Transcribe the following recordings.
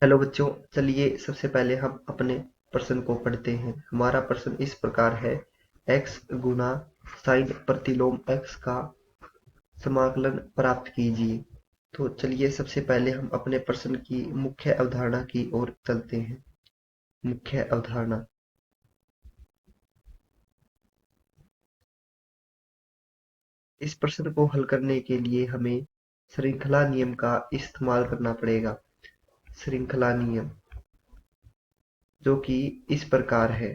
Hello बच्चों, चलिए सबसे पहले हम अपने प्रश्न को पढ़ते हैं। हमारा प्रश्न इस प्रकार है। x गुना साइन प्रतिलोम x का समाकलन प्राप्त कीजिए। तो चलिए सबसे पहले हम अपने प्रश्न की मुख्य अवधारणा की ओर चलते हैं। मुख्य अवधारणा। इस प्रश्न को हल करने के लिए हमें श्रृंखला नियम का इस्तेमाल करना पड़ेगा। श्रृंखला नियम जो कि इस प्रकार है।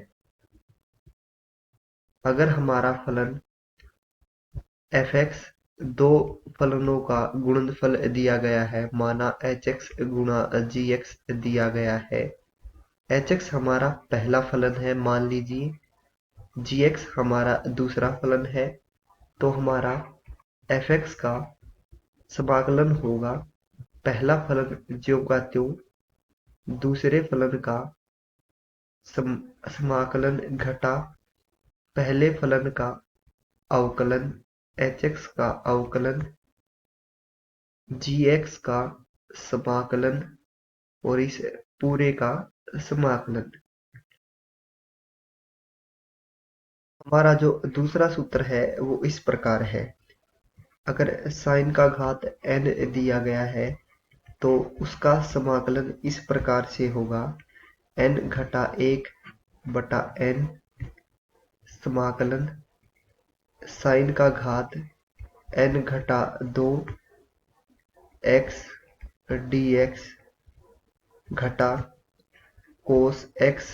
अगर हमारा फलन f(x) दो फलनों का गुणनफल दिया गया है, माना h(x) गुणा g(x) दिया गया है। h(x) हमारा पहला फलन है, मान लीजिए g(x) हमारा दूसरा फलन है। तो हमारा f(x) का समाकलन होगा पहला फलन ज्यों का त्यों दूसरे फलन का समाकलन घटा पहले फलन का अवकलन h(x) का अवकलन g(x) का समाकलन और इस पूरे का समाकलन। हमारा जो दूसरा सूत्र है वो इस प्रकार है। अगर साइन का घात n दिया गया है तो उसका समाकलन इस प्रकार से होगा n घटा 1 बटा n समाकलन साइन का घात n घटा 2 x dx घटा कोस x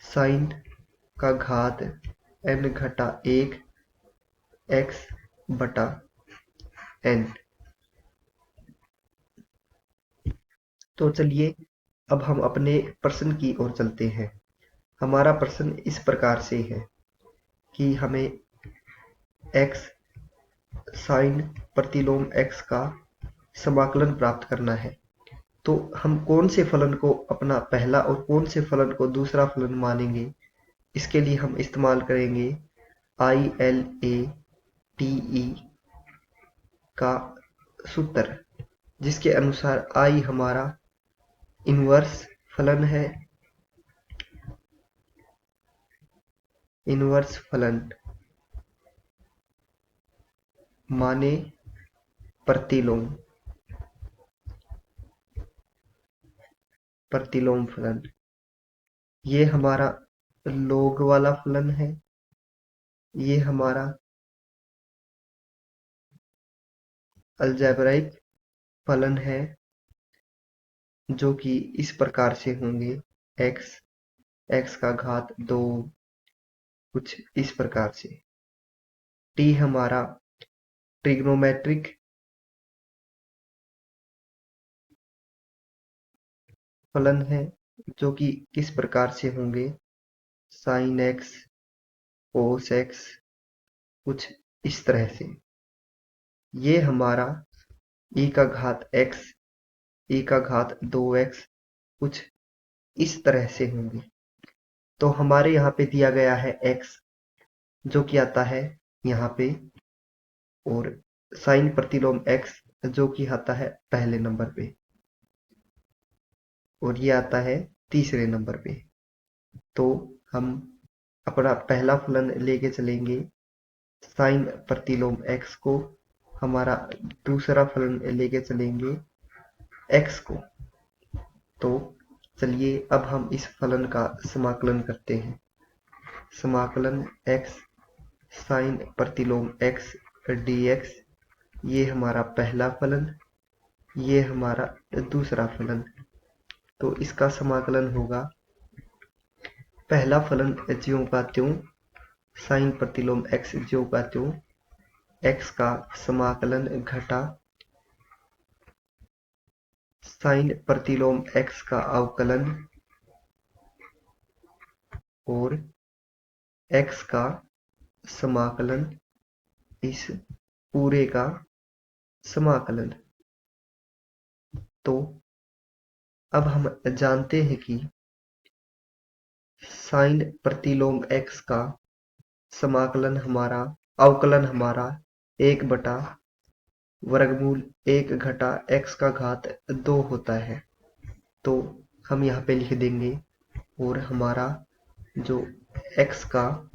साइन का घात n घटा 1 x बटा n। तो चलिए अब हम अपने प्रश्न की ओर चलते हैं। हमारा प्रश्न इस प्रकार से है कि हमें x साइन प्रतिलोम x का समाकलन प्राप्त करना है। तो हम कौन से फलन को अपना पहला और कौन से फलन को दूसरा फलन मानेंगे, इसके लिए हम इस्तेमाल करेंगे ILATE का सूत्र, जिसके अनुसार I हमारा इनवर्स फलन है। इनवर्स फलन माने प्रतिलोम। प्रतिलोम फलन ये हमारा log वाला फलन है। ये हमारा अलजेब्राइक फलन है जो कि इस प्रकार से होंगे x का घात 2 कुछ इस प्रकार से। t हमारा ट्रिग्नोमेट्रिक फलन है जो कि किस प्रकार से होंगे sin x cos x कुछ इस तरह से। ये हमारा e का घात x e का घात 2x कुछ इस तरह से होंगे। तो हमारे यहाँ पे दिया गया है x जो कि आता है यहाँ पे, और साइन प्रतिलोम x जो कि आता है पहले नंबर पे, और ये आता है तीसरे नंबर पे। तो हम अपना पहला फलन लेके चलेंगे साइन प्रतिलोम x को, हमारा दूसरा फलन लेके चलेंगे x को। तो चलिए अब हम इस फलन का समाकलन करते हैं। समाकलन x साइन प्रतिलोम x dx, ये हमारा पहला फलन, ये हमारा दूसरा फलन। तो इसका समाकलन होगा पहला फलन ज्यों का त्यों साइन प्रतिलोम x ज्यों का त्यों x का समाकलन घटा साइन प्रतिलोम x का अवकलन और x का समाकलन इस पूरे का समाकलन। तो अब हम जानते हैं कि साइन प्रतिलोम x का समाकलन हमारा अवकलन हमारा 1 बटा वर्गमूल 1 घटा x का घात 2 होता है। तो हम यहाँ पे लिख देंगे और हमारा जो x का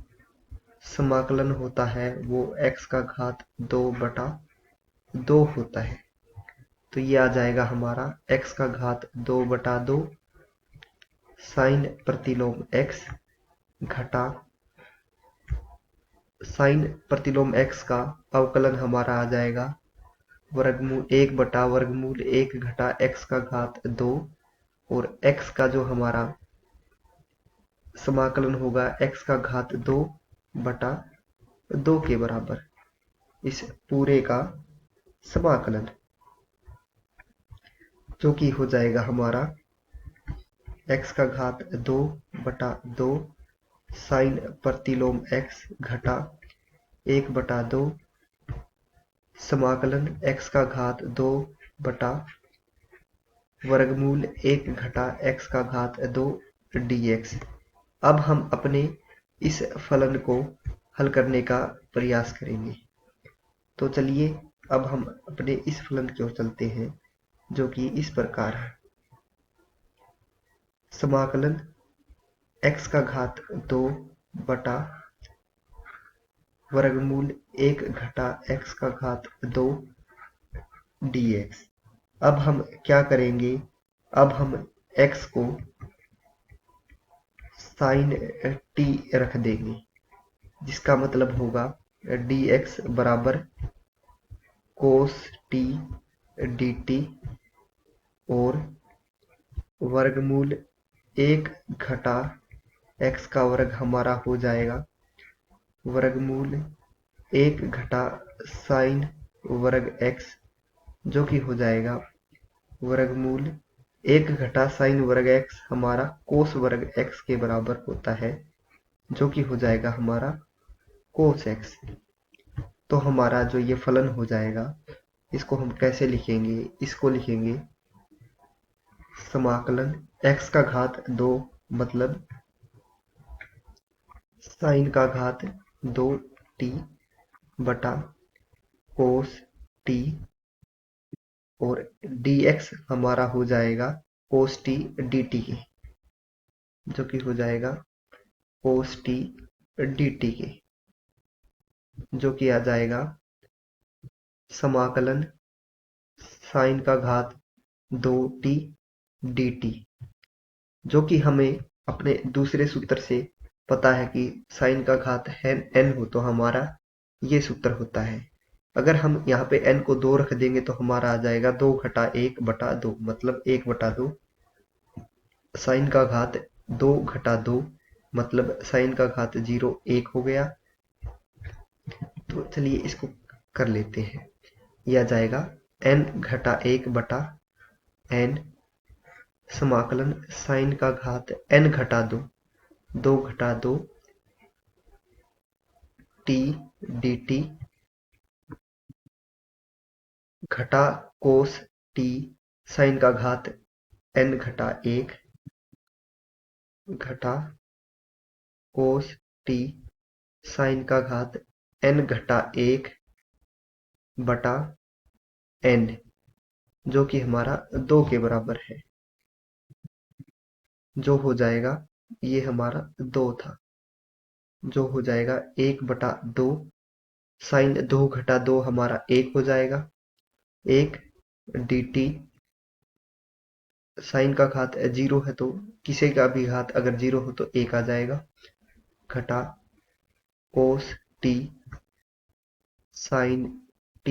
समाकलन होता है वो x का घात 2/2 होता है। तो ये आ जाएगा हमारा x का घात 2/2 साइन प्रतिलोम x घटा साइन प्रतिलोम x का अवकलन हमारा आ जाएगा वर्गमूल 1/वर्गमूल 1 घटा x का घात 2 और x का जो हमारा समाकलन होगा x का घात 2/2 के बराबर इस पूरे का समाकलन, जो कि हो जाएगा हमारा x का घात 2/2 साइन प्रतिलोम x घटा 1/2 समाकलन x का घात 2/वर्गमूल 1 घटा x का घात 2 dx। अब हम अपने इस फलन को हल करने का प्रयास करेंगे। तो चलिए अब हम अपने इस फलन की ओर चलते हैं, जो कि इस प्रकार है। समाकलन x का घात 2 वर्गमूल 1 घटा x का घात 2 dx। अब हम क्या करेंगे, अब हम x को साइन t रख देंगे, जिसका मतलब होगा dx बराबर कोस t dt और वर्गमूल 1 घटा x का वर्ग हमारा हो जाएगा वर्गमूल 1 घटा साइन वर्ग x, जो कि हो जाएगा वर्गमूल 1 घटा साइन वर्ग x हमारा कोस वर्ग x के बराबर होता है, जो कि हो जाएगा हमारा कोस x। तो हमारा जो ये फलन हो जाएगा, इसको हम कैसे लिखेंगे, इसको लिखेंगे समाकलन x का घात 2 मतलब साइन का घात 2t बटा कोस t और dx हमारा हो जाएगा कोस t dt के, जो कि हो जाएगा कोस t dt के, जो कि आ जाएगा समाकलन साइन का घात 2t dt, जो कि हमें अपने दूसरे सूत्र से पता है कि साइन का घात n हो तो हमारा ये सूत्र होता है। अगर हम यहाँ पे n को 2 रख देंगे तो हमारा आ जाएगा 2 घटा 1/2 मतलब 1/2 साइन का घात 2 घटा 2 मतलब साइन का घात 0 1 हो गया। तो चलिए इसको कर लेते हैं। यह आ जाएगा n घटा 1/n समाकलन साइन का घात n घटा 2 2 घटा 2 t dt घटा कोस t साइन का घात n घटा 1 घटा कोस t साइन का घात n घटा 1 बटा n, जो कि हमारा 2 के बराबर है, जो हो जाएगा ये हमारा 2 था, जो हो जाएगा 1/2 साइन 2 घटा 2 हमारा 1 हो जाएगा 1 dt साइन का घात 0 है तो किसी का भी घात अगर 0 हो तो 1 आ जाएगा घटा कोस t साइन t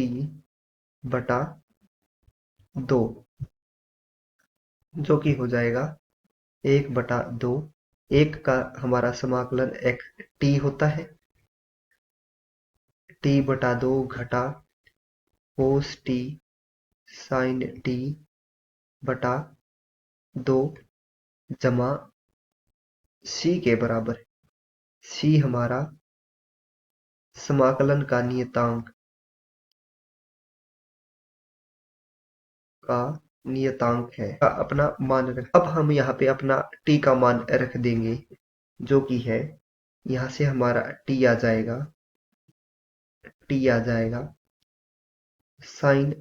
बटा 2, जो कि हो जाएगा 1/2 1 का हमारा समाकलन x t होता है t/2 घटा कोस t साइन t बटा 2 जमा c के बराबर है। c हमारा समाकलन का नियतांक है का अपना मान रख। अब हम यहाँ पे अपना t का मान रख देंगे, जो कि है यहाँ से हमारा t आ जाएगा साइन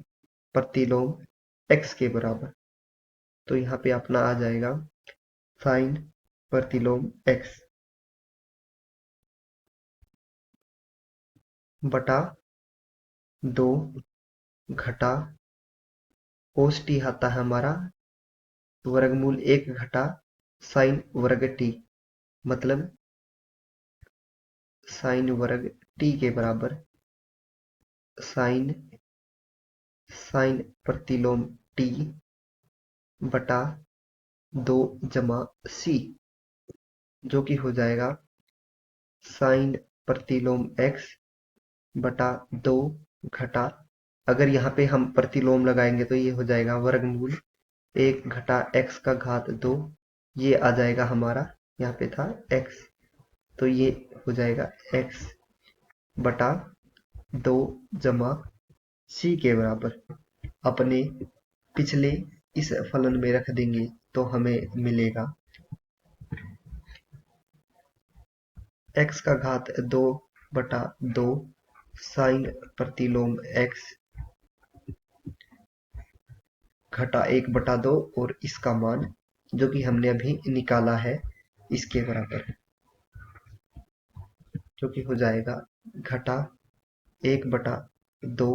प्रतिलोम x के बराबर, तो यहाँ पे अपना आ जाएगा साइन प्रतिलोम x बटा 2 घटा cos t आता है हमारा वर्गमूल 1 घटा साइन वर्ग t, मतलब साइन वर्ग t के बराबर साइन साइन प्रतिलोम t बटा 2 जमा c, जो कि हो जाएगा साइन प्रतिलोम x बटा 2 घटा, अगर यहाँ पे हम प्रतिलोम लगाएंगे तो ये हो जाएगा वर्गमूल 1 घटा x का घात 2, ये आ जाएगा हमारा, यहाँ पे था x, तो ये हो जाएगा x बटा 2 जमा c के बराबर अपने पिछले इस फलन में रख देंगे तो हमें मिलेगा x का घात 2 बटा 2 साइन प्रतिलोम x घटा 1 बटा 2 और इसका मान जो कि हमने अभी निकाला है इसके बराबर, जो कि हो जाएगा घटा 1 बटा 2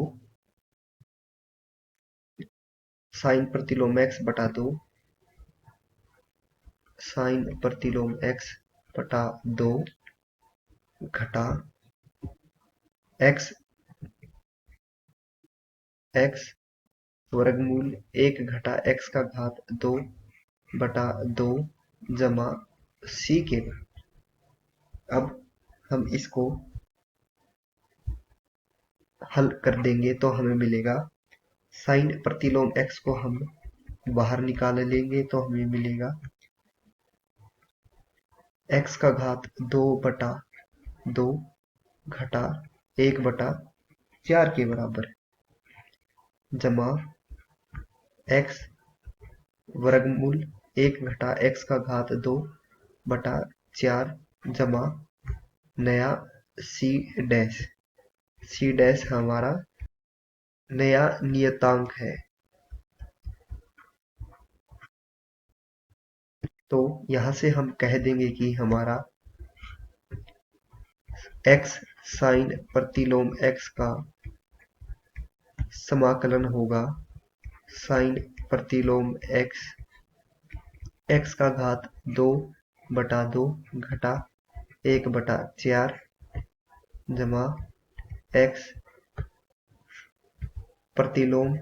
साइन प्रतिलोम x बटा 2 साइन प्रतिलोम x बटा 2 घटा x x वर्गमूल 1 घटा x का घात 2 बटा 2 जमा c के बराबर। अब हम इसको हल कर देंगे तो हमें मिलेगा साइन प्रतिलोम x को हम बाहर निकाल लेंगे तो हमें मिलेगा x का घात 2 बटा 2 घटा 1 बटा 4 के बराबर जमा x वर्गमूल 1 घटा x का घात 2 बटा 4 जमा नया c डैश, c डैश हमारा नया नियतांक है। तो यहाँ से हम कह देंगे कि हमारा x साइन प्रतिलोम x का समाकलन होगा साइन प्रतिलोम x x का घात 2 बटा 2 घटा 1 बटा 4 जमा x प्रतिलोम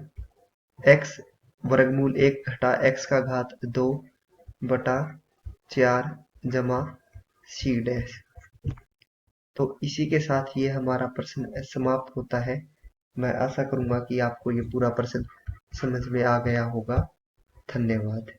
x वर्गमूल 1 घटा x का घात 2 बटा 4 जमा c डैश। तो इसी के साथ ये हमारा प्रश्न समाप्त होता है। मैं आशा करूंगा कि आपको ये पूरा प्रश्न समझ में आ गया होगा। धन्यवाद।